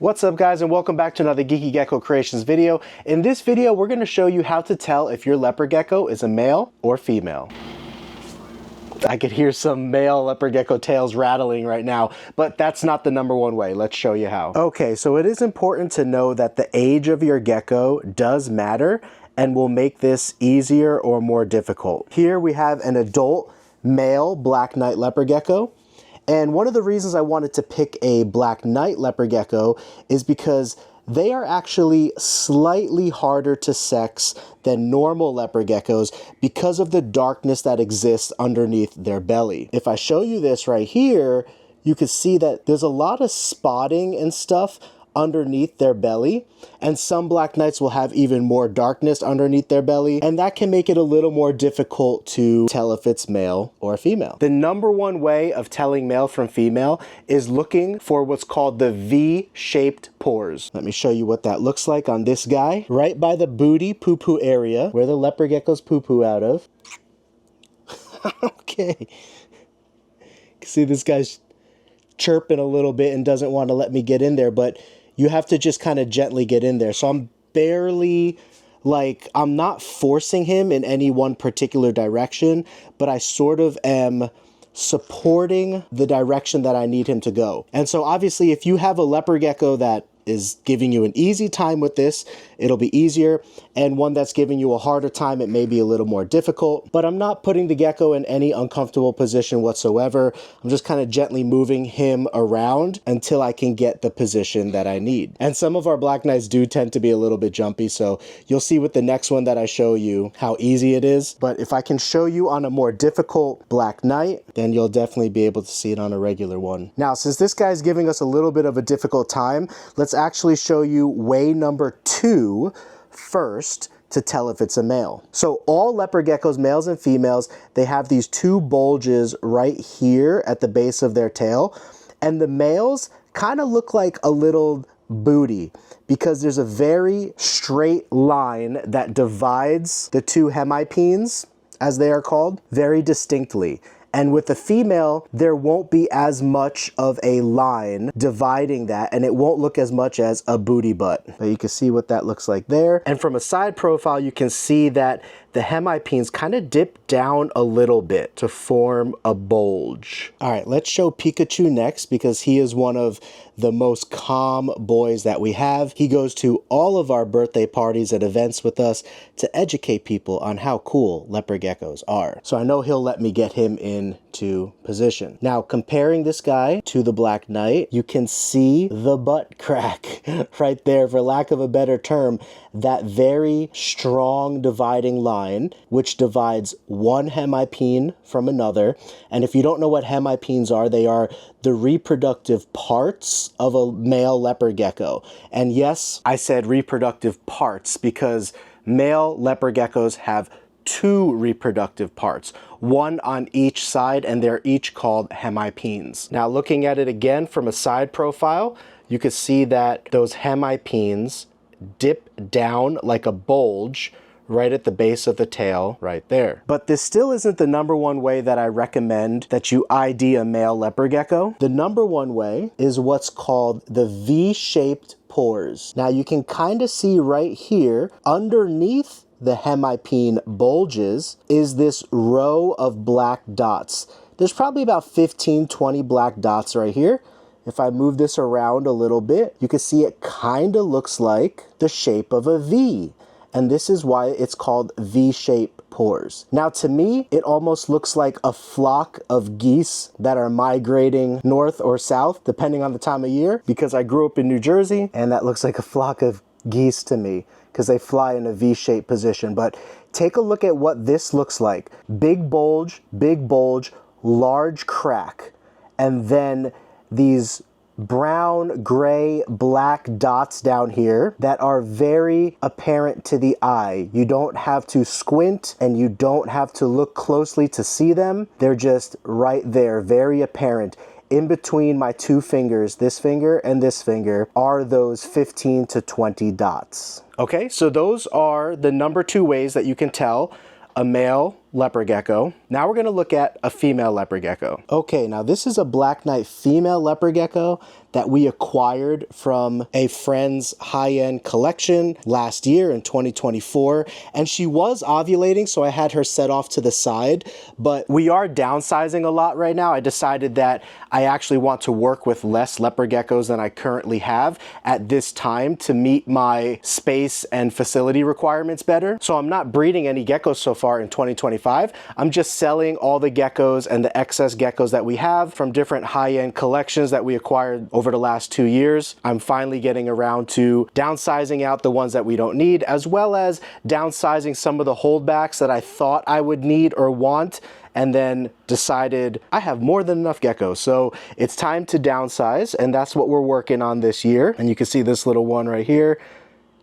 What's up guys, and welcome back to another Geeky Gecko Creations video. In this video, we're going to show you how to tell if your leopard gecko is a male or female. I could hear some male leopard gecko tails rattling right now, but that's not the number one way. Let's show you how. Okay, so it is important to know that the age of your gecko does matter and will make this easier or more difficult. Here we have an adult male black knight leopard gecko. And one of the reasons I wanted to pick a black knight leopard gecko is because they are actually slightly harder to sex than normal leopard geckos because of the darkness that exists underneath their belly. If I show you this right here, you can see that there's a lot of spotting and stuff underneath their belly, and some black knights will have even more darkness underneath their belly, and that can make it a little more difficult to tell if it's male or female. The number one way of telling male from female is looking for what's called the V-shaped pores. Let me show you what that looks like on this guy. Right by the booty poo-poo area, where the leopard geckos poo-poo out of. Okay. See, this guy's chirping a little bit and doesn't want to let me get in there, but you have to just kind of gently get in there. So I'm barely, I'm not forcing him in any one particular direction, but I sort of am supporting the direction that I need him to go. And so obviously if you have a leopard gecko that is giving you an easy time with this, it'll be easier, and one that's giving you a harder time, it may be a little more difficult. But I'm not putting the gecko in any uncomfortable position whatsoever. I'm just kind of gently moving him around until I can get the position that I need. And some of our black knights do tend to be a little bit jumpy, so you'll see with the next one that I show you how easy it is. But if I can show you on a more difficult black knight, then you'll definitely be able to see it on a regular one. Now, since this guy's giving us a little bit of a difficult time, let's actually show you way number 2 first to tell if it's a male. So all leopard geckos, males and females, they have these 2 bulges right here at the base of their tail, and the males kind of look like a little booty because there's a very straight line that divides the 2 hemipenes, as they are called, very distinctly. And with the female, there won't be as much of a line dividing that, and it won't look as much as a booty butt. But you can see what that looks like there. And from a side profile, you can see that the hemipenes kind of dip down a little bit to form a bulge. All right, let's show Pikachu next because he is one of the most calm boys that we have. He goes to all of our birthday parties and events with us to educate people on how cool leopard geckos are. So I know he'll let me get him into position. Now, comparing this guy to the black knight, you can see the butt crack right there, for lack of a better term, that very strong dividing line, which divides one hemipene from another. And if you don't know what hemipenes are, they are the reproductive parts of a male leopard gecko. And yes, I said reproductive parts because male leopard geckos have 2 reproductive parts, one on each side, and they're each called hemipenes. Now, looking at it again from a side profile, you can see that those hemipenes dip down like a bulge right at the base of the tail right there. But this still isn't the number one way that I recommend that you ID a male leopard gecko. The number one way is what's called the V-shaped pores. Now you can kind of see right here underneath the hemipene bulges is this row of black dots. There's probably about 15-20 black dots right here. If I move this around a little bit, you can see it kind of looks like the shape of a V. And this is why it's called V-shaped pores. Now, to me, it almost looks like a flock of geese that are migrating north or south, depending on the time of year, because I grew up in New Jersey, and that looks like a flock of geese to me, because they fly in a V-shaped position. But take a look at what this looks like. Big bulge, large crack, and then these brown, gray, black dots down here that are very apparent to the eye. You don't have to squint and you don't have to look closely to see them. They're just right there, very apparent. In between my 2 fingers, this finger and this finger, are those 15 to 20 dots. Okay, so those are the number 2 ways that you can tell a male leopard gecko. Now we're going to look at a female leopard gecko. Okay, now this is a black knight female leopard gecko. that we acquired from a friend's high-end collection last year in 2024. And she was ovulating, so I had her set off to the side, but we are downsizing a lot right now. I decided that I actually want to work with less leopard geckos than I currently have at this time to meet my space and facility requirements better. So I'm not breeding any geckos so far in 2025. I'm just selling all the geckos and the excess geckos that we have from different high-end collections that we acquired over the last 2 years. I'm finally getting around to downsizing out the ones that we don't need, as well as downsizing some of the holdbacks that I thought I would need or want, and then decided I have more than enough geckos. So it's time to downsize, and that's what we're working on this year. And you can see this little one right here.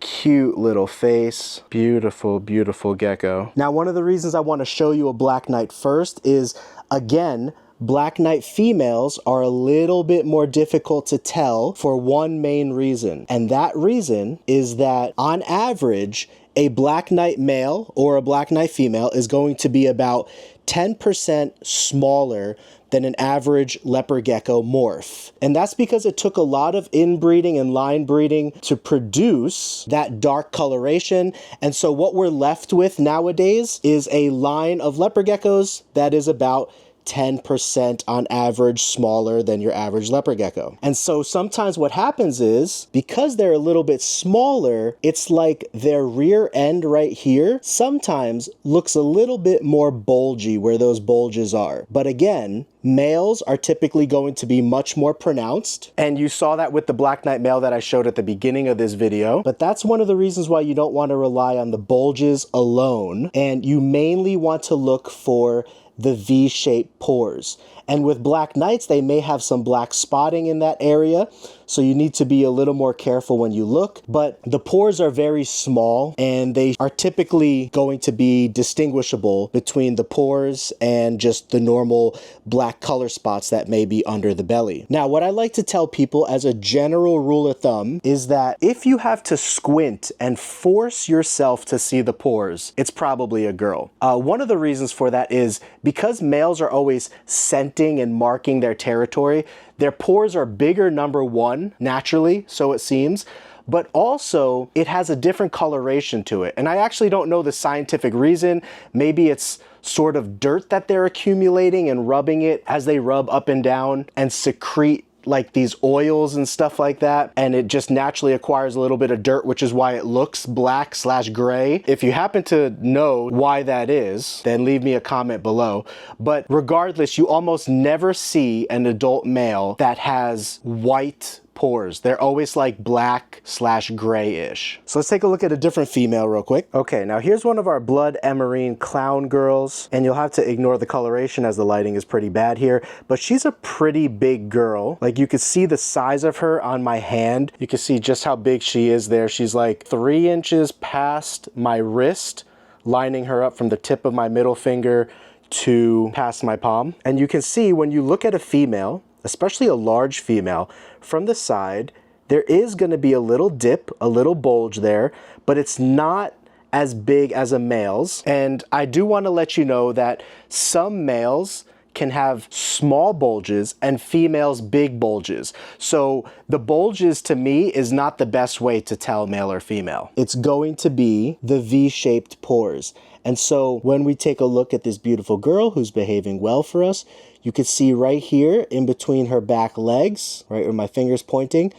Cute little face, beautiful, beautiful gecko. Now, one of the reasons I want to show you a Black Knight first is, again, Black Knight females are a little bit more difficult to tell for one main reason. And that reason is that on average, a Black Knight male or a Black Knight female is going to be about 10% smaller than an average leopard gecko morph. And that's because it took a lot of inbreeding and line breeding to produce that dark coloration. And so what we're left with nowadays is a line of leopard geckos that is about 10% on average smaller than your average leopard gecko. And so sometimes what happens is, because they're a little bit smaller, it's like their rear end right here sometimes looks a little bit more bulgy where those bulges are. But again, males are typically going to be much more pronounced. And you saw that with the Black Knight male that I showed at the beginning of this video. But that's one of the reasons why you don't want to rely on the bulges alone. And you mainly want to look for the V-shaped pores. And with Black Knights, they may have some black spotting in that area, so you need to be a little more careful when you look. But the pores are very small, and they are typically going to be distinguishable between the pores and just the normal black color spots that may be under the belly. Now, what I like to tell people as a general rule of thumb is that if you have to squint and force yourself to see the pores, it's probably a girl. One of the reasons for that is because males are always scenting and marking their territory, their pores are bigger, number one, naturally, so it seems, but also it has a different coloration to it. And I actually don't know the scientific reason. Maybe it's sort of dirt that they're accumulating and rubbing it as they rub up and down and secrete like these oils and stuff like that, and it just naturally acquires a little bit of dirt, which is why it looks black/gray. If you happen to know why that is, then leave me a comment below. But regardless, you almost never see an adult male that has white pores. They're always like black/grayish. So let's take a look at a different female real quick. Okay, now here's one of our blood emerine clown girls, and you'll have to ignore the coloration as the lighting is pretty bad here, but she's a pretty big girl. Like, you can see the size of her on my hand. You can see just how big she is there. She's like 3 inches past my wrist, lining her up from the tip of my middle finger to past my palm. And you can see when you look at a female, especially a large female, from the side, there is going to be a little dip, a little bulge there, but it's not as big as a male's. And I do want to let you know that some males can have small bulges and females big bulges. So the bulges to me is not the best way to tell male or female. It's going to be the V-shaped pores. And so when we take a look at this beautiful girl who's behaving well for us, you can see right here in between her back legs, right where my finger's pointing,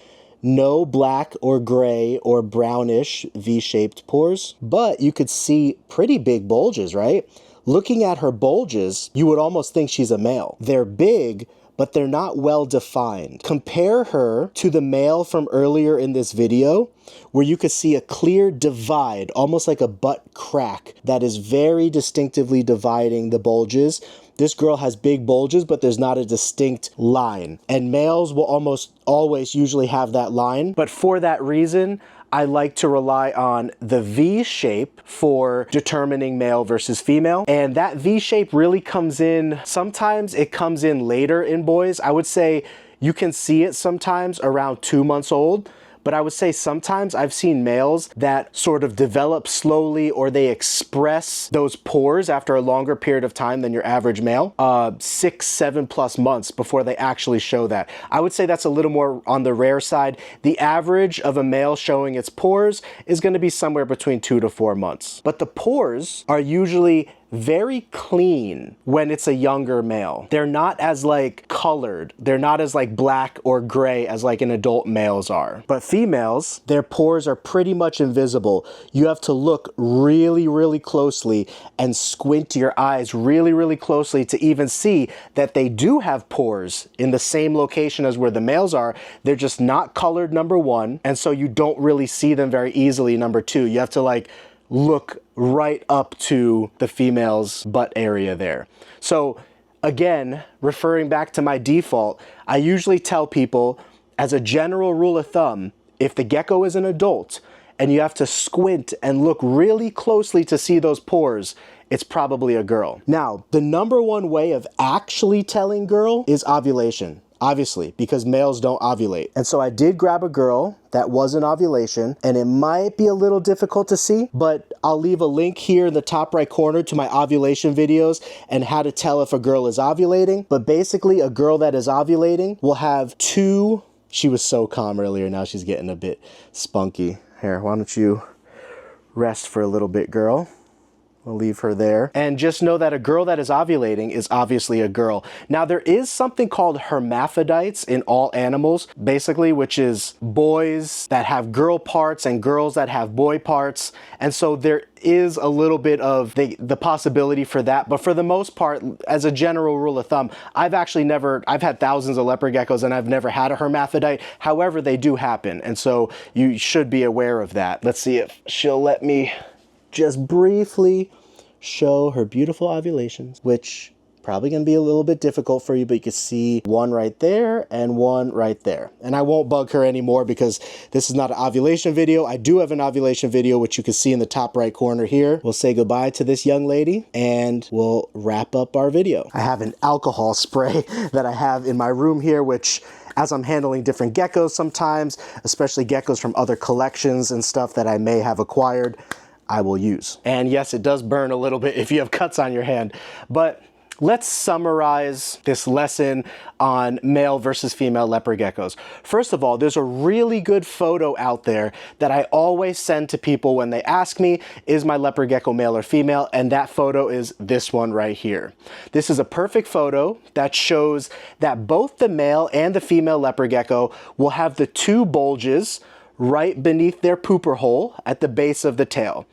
no black or gray or brownish V-shaped pores, but you could see pretty big bulges, right? Looking at her bulges, you would almost think she's a male. They're big, but they're not well defined. Compare her to the male from earlier in this video, where you could see a clear divide, almost like a butt crack, that is very distinctively dividing the bulges. This girl has big bulges, but there's not a distinct line. And males will almost always usually have that line. But for that reason, I like to rely on the V shape for determining male versus female. And that V shape really comes in, sometimes it comes in later in boys. I would say you can see it sometimes around 2 months old, but I would say sometimes I've seen males that sort of develop slowly, or they express those pores after a longer period of time than your average male, 6, 7+ months before they actually show that. I would say that's a little more on the rare side. The average of a male showing its pores is going to be somewhere between 2 to 4 months. But the pores are usually very clean when it's a younger male. They're not as like colored. They're not as like black or gray as like an adult males are. But females, their pores are pretty much invisible. You have to look really, really closely and squint your eyes really, really closely to even see that they do have pores in the same location as where the males are. They're just not colored, number one, and so you don't really see them very easily, number two. You have to like look right up to the female's butt area there. So again, referring back to my default, I usually tell people, as a general rule of thumb, if the gecko is an adult and you have to squint and look really closely to see those pores, it's probably a girl. Now, the number one way of actually telling girl is ovulation. Obviously, because males don't ovulate. And so I did grab a girl that was in ovulation, and it might be a little difficult to see, but I'll leave a link here in the top right corner to my ovulation videos and how to tell if a girl is ovulating. But basically, a girl that is ovulating will have two... She was so calm earlier, now she's getting a bit spunky. Here, why don't you rest for a little bit, girl? We'll leave her there. And just know that a girl that is ovulating is obviously a girl. Now, there is something called hermaphrodites in all animals, basically, which is boys that have girl parts and girls that have boy parts. And so there is a little bit of the possibility for that. But for the most part, as a general rule of thumb, I've had thousands of leopard geckos and I've never had a hermaphrodite. However, they do happen. And so you should be aware of that. Let's see if she'll let me just briefly show her beautiful ovulations, which probably gonna be a little bit difficult for you, but you can see one right there and one right there. And I won't bug her anymore because this is not an ovulation video. I do have an ovulation video, which you can see in the top right corner here. We'll say goodbye to this young lady and we'll wrap up our video. I have an alcohol spray that I have in my room here, which, as I'm handling different geckos sometimes, especially geckos from other collections and stuff that I may have acquired, I will use. And yes, it does burn a little bit if you have cuts on your hand, but let's summarize this lesson on male versus female leopard geckos. First of all, there's a really good photo out there that I always send to people when they ask me, is my leopard gecko male or female? And that photo is this one right here. This is a perfect photo that shows that both the male and the female leopard gecko will have the two bulges right beneath their pooper hole at the base of the tail.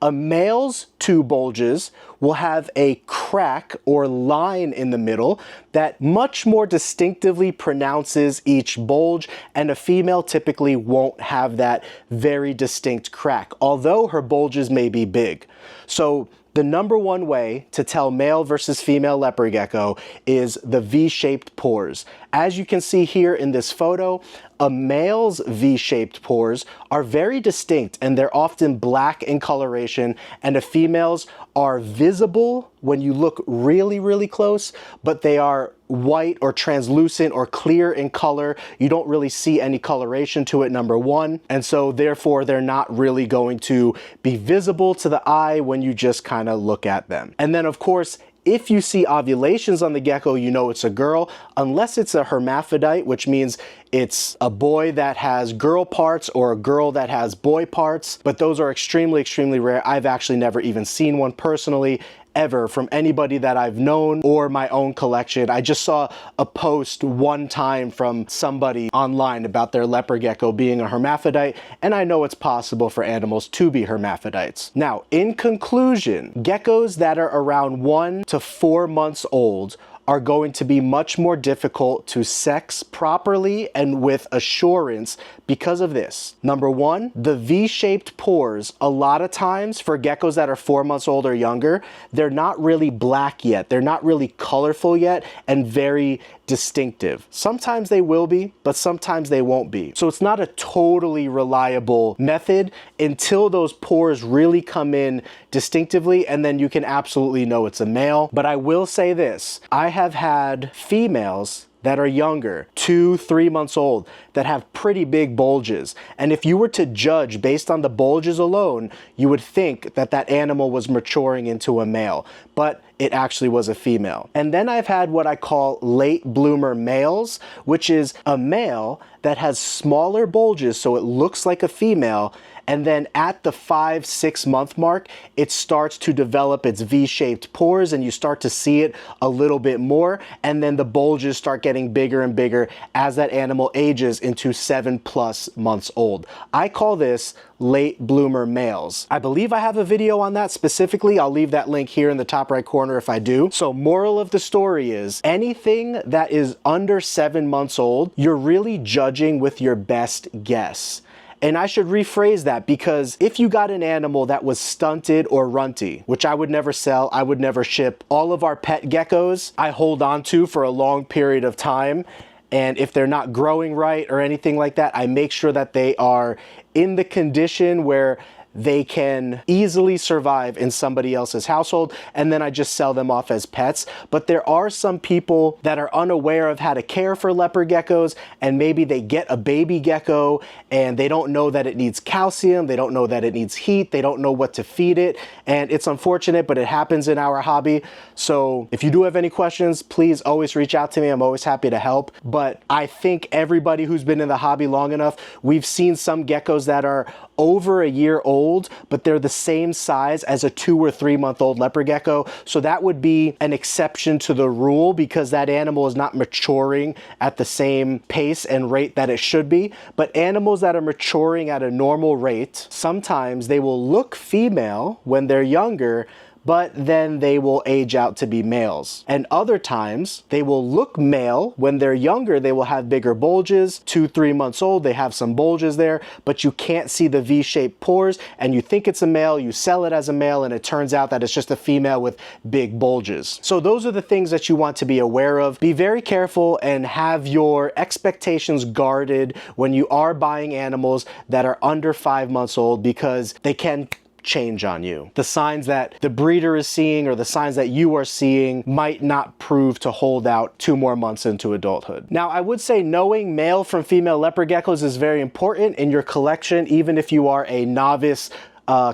A male's two bulges will have a crack or line in the middle that much more distinctively pronounces each bulge, and a female typically won't have that very distinct crack, although her bulges may be big. So the number one way to tell male versus female leopard gecko is the V-shaped pores. As you can see here in this photo, a male's V-shaped pores are very distinct and they're often black in coloration, and a female's are visible when you look really, really close, but they are white or translucent or clear in color. You don't really see any coloration to it, number one. And so therefore they're not really going to be visible to the eye when you just kind of look at them. And then of course, if you see ovulations on the gecko, you know it's a girl, unless it's a hermaphrodite, which means it's a boy that has girl parts or a girl that has boy parts. But those are extremely, extremely rare. I've actually never even seen one personally, ever, from anybody that I've known or my own collection. I just saw a post one time from somebody online about their leopard gecko being a hermaphrodite, and I know it's possible for animals to be hermaphrodites. Now, in conclusion, geckos that are around 1 to 4 months old are going to be much more difficult to sex properly and with assurance because of this. Number one, the V-shaped pores, a lot of times for geckos that are 4 months old or younger, they're not really black yet. They're not really colorful yet and very distinctive. Sometimes they will be, but sometimes they won't be. So it's not a totally reliable method until those pores really come in distinctively, and then you can absolutely know it's a male. But I will say this, I have had females that are younger, 2-3 months old, that have pretty big bulges. And if you were to judge based on the bulges alone, you would think that that animal was maturing into a male, but it actually was a female. And then I've had what I call late bloomer males, which is a male that has smaller bulges so it looks like a female, and then at the 5-6 month mark, it starts to develop its V-shaped pores and you start to see it a little bit more, and then the bulges start getting bigger and bigger as that animal ages into 7+ months old. I call this late bloomer males. I believe I have a video on that specifically. I'll leave that link here in the top right corner if I do. So moral of the story is anything that is under 7 months old, you're really judging with your best guess. And I should rephrase that, because if you got an animal that was stunted or runty, which I would never sell, I would never ship, all of our pet geckos I hold on to for a long period of time. And if they're not growing right or anything like that, I make sure that they are in the condition where they can easily survive in somebody else's household, and then I just sell them off as pets. But there are some people that are unaware of how to care for leopard geckos, and maybe they get a baby gecko and they don't know that it needs calcium, they don't know that it needs heat, they don't know what to feed it, and it's unfortunate, but it happens in our hobby. So if you do have any questions, please always reach out to me. I'm always happy to help. But I think everybody who's been in the hobby long enough, we've seen some geckos that are over a year old, but they're the same size as a 2 or 3 month old leopard gecko. So that would be an exception to the rule, because that animal is not maturing at the same pace and rate that it should be. But animals that are maturing at a normal rate, sometimes they will look female when they're younger, but then they will age out to be males. And other times they will look male when they're younger. They will have bigger bulges. 2-3 months old, they have some bulges there, but you can't see the V-shaped pores, and you think it's a male, you sell it as a male, and it turns out that it's just a female with big bulges. So those are the things that you want to be aware of. Be very careful and have your expectations guarded when you are buying animals that are under 5 months old, because they can change on you. The signs that the breeder is seeing or the signs that you are seeing might not prove to hold out 2 more months into adulthood. Now, I would say knowing male from female leopard geckos is very important in your collection, even if you are a novice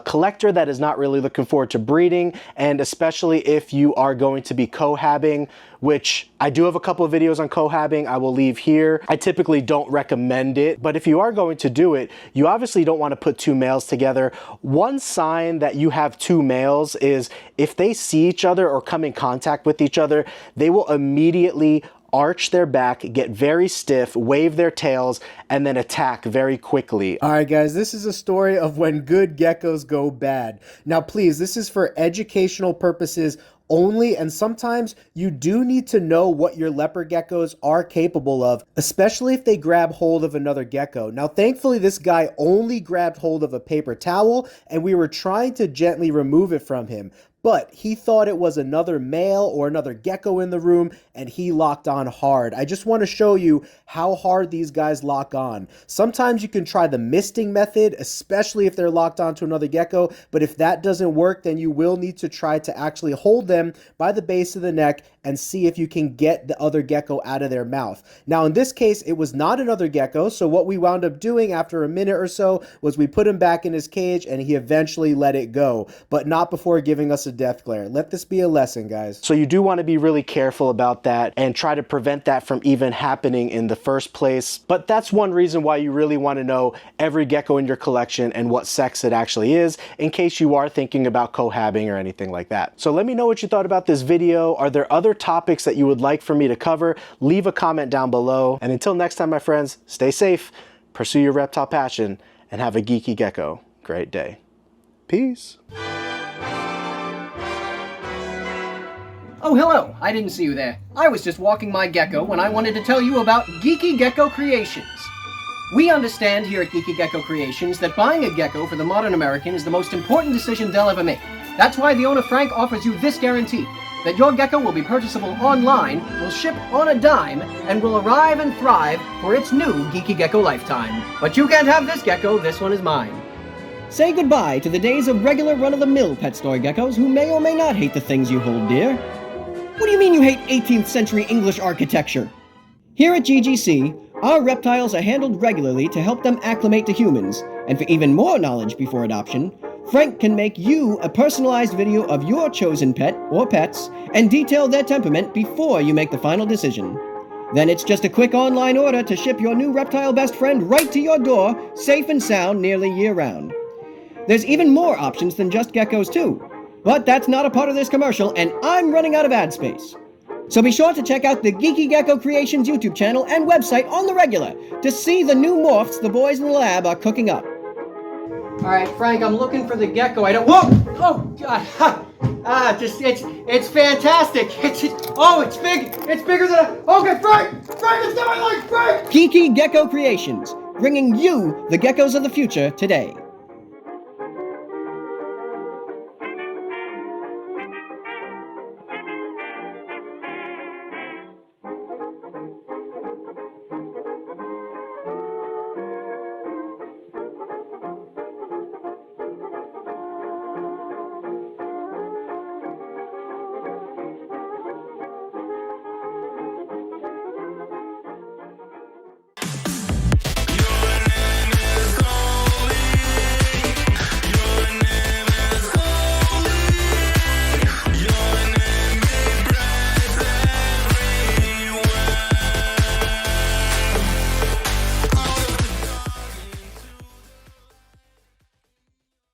collector that is not really looking forward to breeding, and especially if you are going to be cohabbing, which I do have a couple of videos on cohabbing I will leave here. I typically don't recommend it, but if you are going to do it, you obviously don't want to put 2 males together. One sign that you have 2 males is if they see each other or come in contact with each other, they will immediately arch their back, get very stiff, wave their tails, and then attack very quickly. All right, guys, this is a story of when good geckos go bad. Now, please, this is for educational purposes only, and sometimes you do need to know what your leopard geckos are capable of, especially if they grab hold of another gecko. Now, thankfully, this guy only grabbed hold of a paper towel, and we were trying to gently remove it from him. But he thought it was another male or another gecko in the room, and he locked on hard. I just want to show you how hard these guys lock on. Sometimes you can try the misting method, especially if they're locked onto another gecko, but if that doesn't work, then you will need to try to actually hold them by the base of the neck and see if you can get the other gecko out of their mouth. Now, in this case, it was not another gecko, so what we wound up doing after a minute or so was we put him back in his cage, and he eventually let it go, but not before giving us a death glare. Let this be a lesson, guys. So you do want to be really careful about that and try to prevent that from even happening in the first place. But that's one reason why you really want to know every gecko in your collection and what sex it actually is, in case you are thinking about cohabbing or anything like that. So let me know what you thought about this video. Are there other topics that you would like for me to cover? Leave a comment down below. And until next time, my friends, stay safe, pursue your reptile passion, and have a geeky gecko great day. Peace. Oh, hello. I didn't see you there. I was just walking my gecko when I wanted to tell you about Geeky Gecko Creations. We understand here at Geeky Gecko Creations that buying a gecko for the modern American is the most important decision they'll ever make. That's why the owner Frank offers you this guarantee, that your gecko will be purchasable online, will ship on a dime, and will arrive and thrive for its new Geeky Gecko lifetime. But you can't have this gecko, this one is mine. Say goodbye to the days of regular run-of-the-mill pet store geckos who may or may not hate the things you hold dear. What do you mean you hate 18th century English architecture? Here at GGC, our reptiles are handled regularly to help them acclimate to humans, and for even more knowledge before adoption, Frank can make you a personalized video of your chosen pet or pets and detail their temperament before you make the final decision. Then it's just a quick online order to ship your new reptile best friend right to your door, safe and sound nearly year-round. There's even more options than just geckos too, but that's not a part of this commercial, and I'm running out of ad space. So be sure to check out the Geeky Gecko Creations YouTube channel and website on the regular to see the new morphs the boys in the lab are cooking up. Alright, Frank, I'm looking for the gecko. I don't. Whoa! Oh, God! Ha! It's fantastic! It's big! It's bigger than a. Okay, Frank! Frank, it's not my leg! Frank! Geeky Gecko Creations, bringing you the geckos of the future today.